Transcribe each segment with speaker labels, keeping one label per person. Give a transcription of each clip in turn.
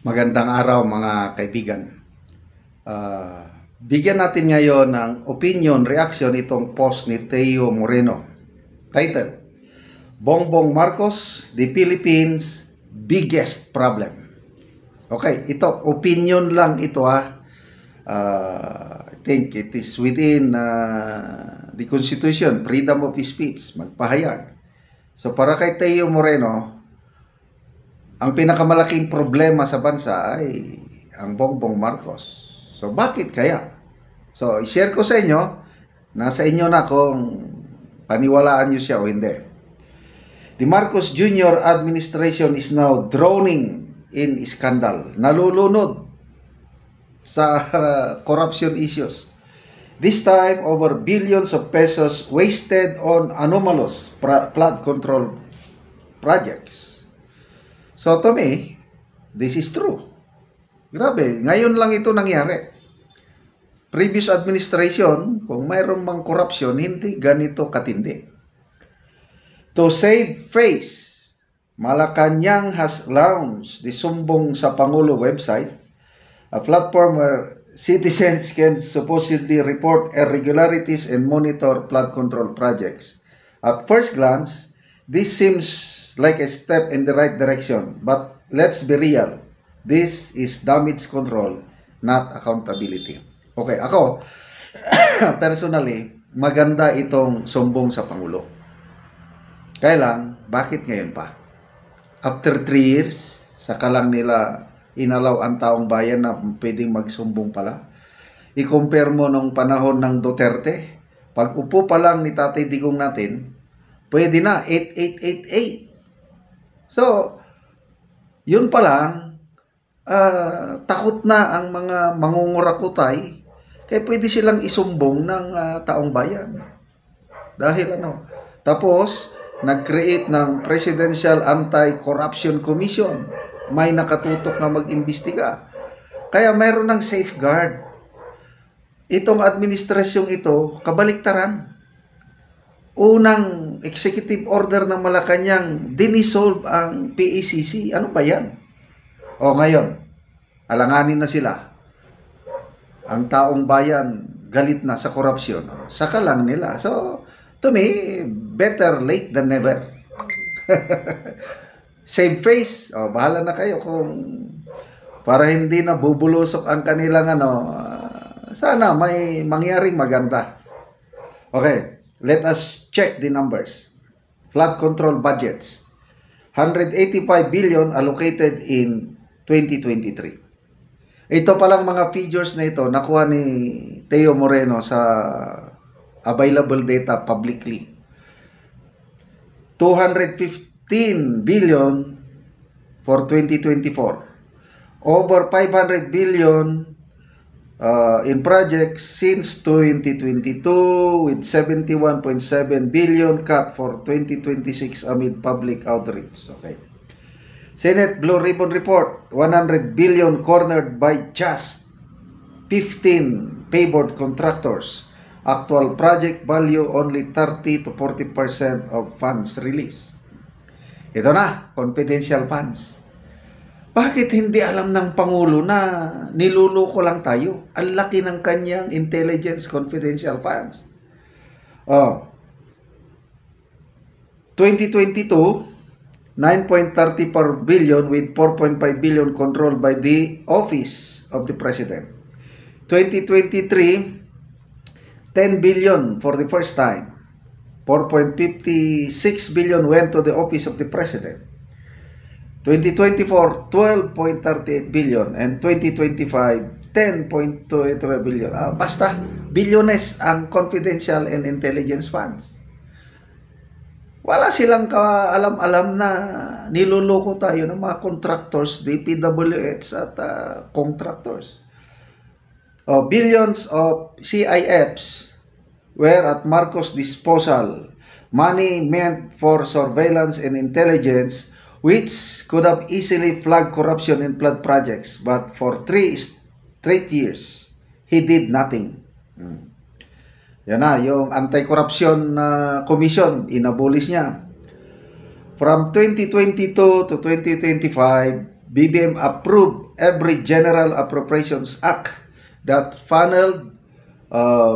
Speaker 1: Magandang araw mga kaibigan. Bigyan natin ngayon ng opinion, reaction itong post ni Teo Moreno. Title, Bongbong Marcos, the Philippines' biggest problem. Okay, ito, opinion lang ito I think it is within the Constitution, freedom of speech, magpahayag. So para kay Teo Moreno, ang pinakamalaking problema sa bansa ay ang Bongbong Marcos. So, bakit kaya? So, i-share ko sa inyo. Nasa inyo na kung paniwalaan nyo siya o hindi. The Marcos Jr. administration is now drowning in scandal. Nalulunod sa corruption issues. This time, over billions of pesos wasted on anomalous flood control projects. So to me, this is true. Grabe, ngayon lang ito nangyari. Previous administration, kung mayroon mang corruption, hindi ganito katindi. To save face, Malacanang has launched the Sumbong sa Pangulo website, a platform where citizens can supposedly report irregularities and monitor flood control projects. At first glance, this seems like a step in the right direction. But let's be real. This is damage control, not accountability. Okay, ako, personally, maganda itong sumbong sa Pangulo. Kaya lang, bakit ngayon pa? After 3 years, saka lang nila inalaw ang taong bayan na pwedeng magsumbong pala. I-compare mo nung panahon ng Duterte. Pag upo pa lang ni Tatay Digong natin, pwede na 8888. So, yun pa lang, takot na ang mga mangungurakutay, kaya pwede silang isumbong ng taong bayan. Dahil tapos, nag-create ng Presidential Anti-Corruption Commission. May nakatutok na mag-imbestiga. Kaya mayroon ng safeguard. Itong administrasyong ito, kabaliktaran. Unang executive order ng Malacanang, dinisolve ang PACC. Ano ba yan? O ngayon, alanganin na sila. Ang taong bayan, galit na sa korupsyon. Saka lang nila. So, to me, better late than never. Save face. O, bahala na kayo kung para hindi na bubulusok ang kanilang sana may mangyaring maganda. Okay. Let us check the numbers. Flood control budgets. 185 billion allocated in 2023. Ito palang mga figures na ito nakuha ni Teo Moreno sa available data publicly. 215 billion for 2024. Over 500 billion in projects since 2022 with 71.7 billion cut for 2026 amid public outreach. Okay. Senate Blue Ribbon Report, 100 billion cornered by just 15 favored contractors. Actual project value only 30 to 40% of funds released. Ito na, confidential funds. Bakit hindi alam ng Pangulo na niluloko lang tayo? Ang laki ng kanyang intelligence confidential funds. 2022, 9.34 billion with 4.5 billion controlled by the Office of the President. 2023, 10 billion for the first time. 4.56 billion went to the Office of the President. 2024, 12.38 billion and 2025, 10.28 billion. Basta, bilyones ang confidential and intelligence funds. Wala silang alam-alam na niluloko tayo ng mga contractors, DPWH at contractors. Billions of CIFs were at Marcos' disposal. Money meant for surveillance and intelligence which could have easily flagged corruption in flood projects. But for 3 straight years, he did nothing. Yan na, yung Anti-Corruption Commission, inabolish niya. From 2022 to 2025, BBM approved every General Appropriations Act that funneled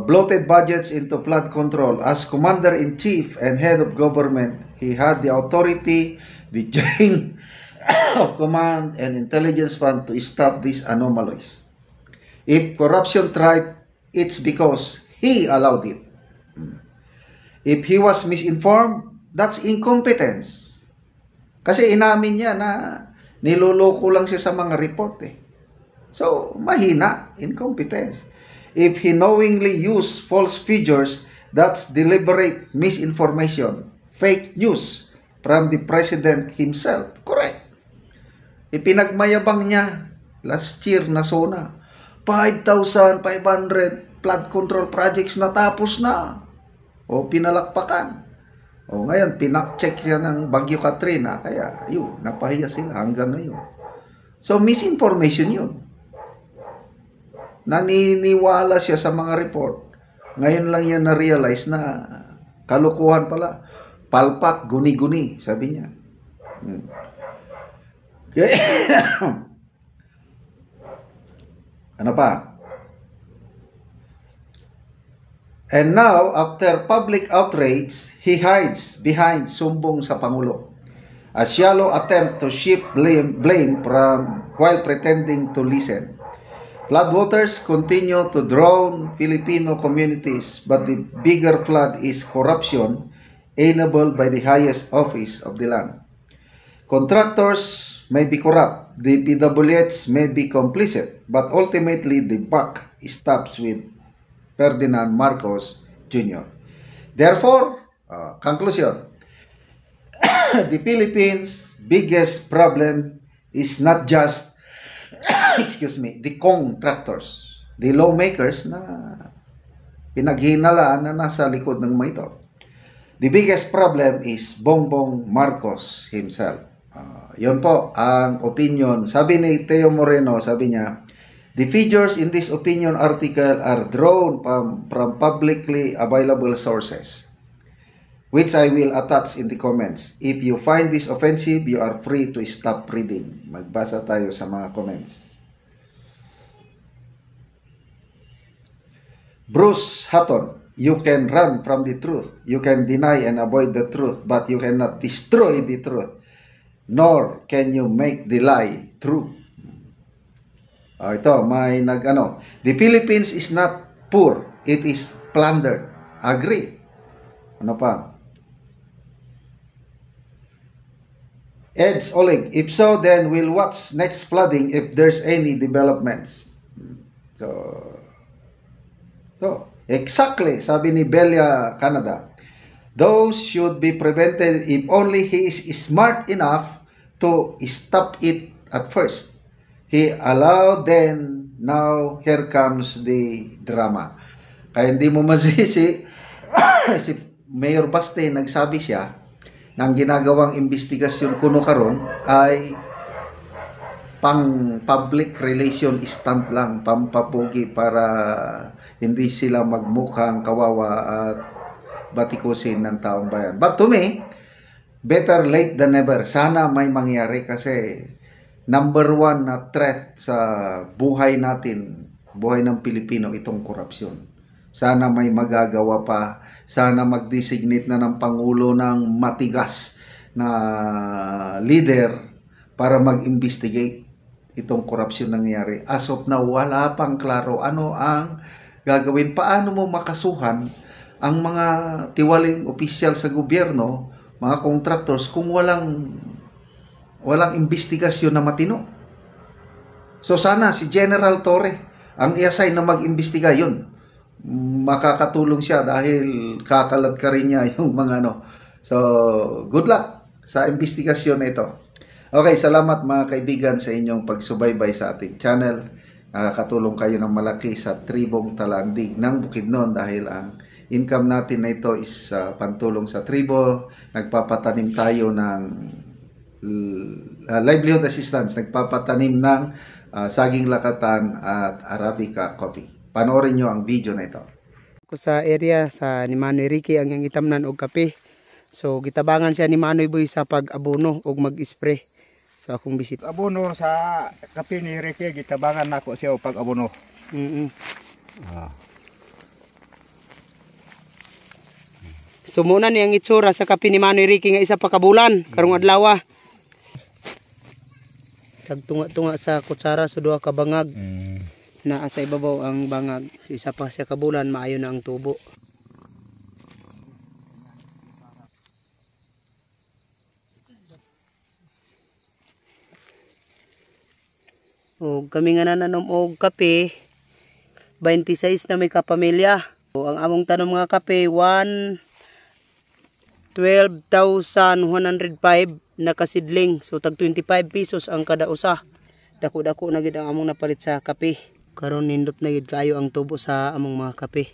Speaker 1: bloated budgets into flood control. As Commander-in-Chief and Head of Government, he had the authority, the chain of command and intelligence fund to stop these anomalies. If corruption thrived, it's because he allowed it. If he was misinformed, that's incompetence. Kasi inamin niya na niloloko lang siya sa mga report eh. So, mahina, incompetence. If he knowingly used false figures, that's deliberate misinformation, fake news from the president himself. Correct. Ipinagmayabang niya last year na SONA, 5,500 flood control projects natapos na. O pinalakpakan. O ngayon, pinak-check siya ng Bagyo Katrina. Kaya, yun, napahiya sila hanggang ngayon. So, misinformation yun. Naniniwala siya sa mga report. Ngayon lang yan na-realize na kalukuhan pala. Palpak, guni-guni, sabi niya. Okay. Ano pa? And now, after public outrage, he hides behind sumbong sa Pangulo. A shallow attempt to shift blame from while pretending to listen. Floodwaters continue to drown Filipino communities, but the bigger flood is corruption enabled by the highest office of the land. Contractors may be corrupt, the PWHs may be complicit, but ultimately the buck stops with Ferdinand Marcos Jr. Therefore, conclusion, the Philippines' biggest problem is not just the contractors, the lawmakers na pinaghinalaan na nasa likod ng mga ito. The biggest problem is Bongbong Marcos himself. Yun po ang opinion. Sabi ni Teo Moreno, sabi niya, the figures in this opinion article are drawn from publicly available sources, which I will attach in the comments. If you find this offensive, you are free to stop reading. Magbasa tayo sa mga comments. Bruce Hutton, you can run from the truth. You can deny and avoid the truth, but you cannot destroy the truth. Nor can you make the lie true. Ito, may nag-ano. The Philippines is not poor. It is plundered. Agree. Ano pa? Eds Oleg, if so, then we'll watch next flooding if there's any developments. So, exactly, sabi ni Belia Canada, those should be prevented if only he is smart enough to stop it at first. He allowed, then now here comes the drama. Kaya hindi mo masisi, si Mayor Baste nagsabi siya ng ginagawang investigasyon kuno karon ay pang public relation stunt lang, pampapugi para hindi sila magmukhang kawawa at batikusin ng taong bayan. But to me, better late than never. Sana may mangyari kasi number one na threat sa buhay natin, buhay ng Pilipino, itong korupsyon. Sana may magagawa pa. Sana mag-designate na ng Pangulo ng matigas na leader para mag-investigate itong korupsyon nangyari. As of now, wala pang klaro ano ang gagawin. Paano mo makasuhan ang mga tiwaling opisyal sa gobyerno, mga contractors, kung walang investigasyon na matino? So sana si General Torre ang i-assign na mag-imbestiga yun. Makakatulong siya dahil kakalat ka rin niya yung mga ano. So, good luck sa investigasyon na ito. Okay, salamat mga kaibigan sa inyong pagsubaybay sa ating channel. Nakakatulong kayo ng malaki sa tribong Talandig ng Bukidnon dahil ang income natin na ito is pantulong sa tribo. Nagpapatanim tayo ng livelihood assistance. Nagpapatanim ng saging lakatan at Arabica coffee. Panoorin nyo ang video na ito.
Speaker 2: Ko sa area sa ni Manoy Ricky ang itamnan og kape. So gitabangan siya ni Manoy Boy sa pag-abono og mag-spray. sa akong bisit.
Speaker 3: Abono sa kape ni Ricky, gitabangan nako siya pag abono.
Speaker 2: So muna niyang itsura sa kape ni Manoy Ricky nga isa pa kabulan karong adlaw. Tagtunga-tunga sa kutsara so duha ka bangag. Naa sa ibabaw ang bangag. So isa pa siya kabulan maayo na ang tubo. O kami nga nananom og kape 26 na may kapamilya. O ang among tanom nga kape 12,105 na kasidling. So tag 25 pesos ang kada usa. Dako-dako na gid ang among napalit sa kape. Karon nindot na gid kayo ang tubo sa among mga kape.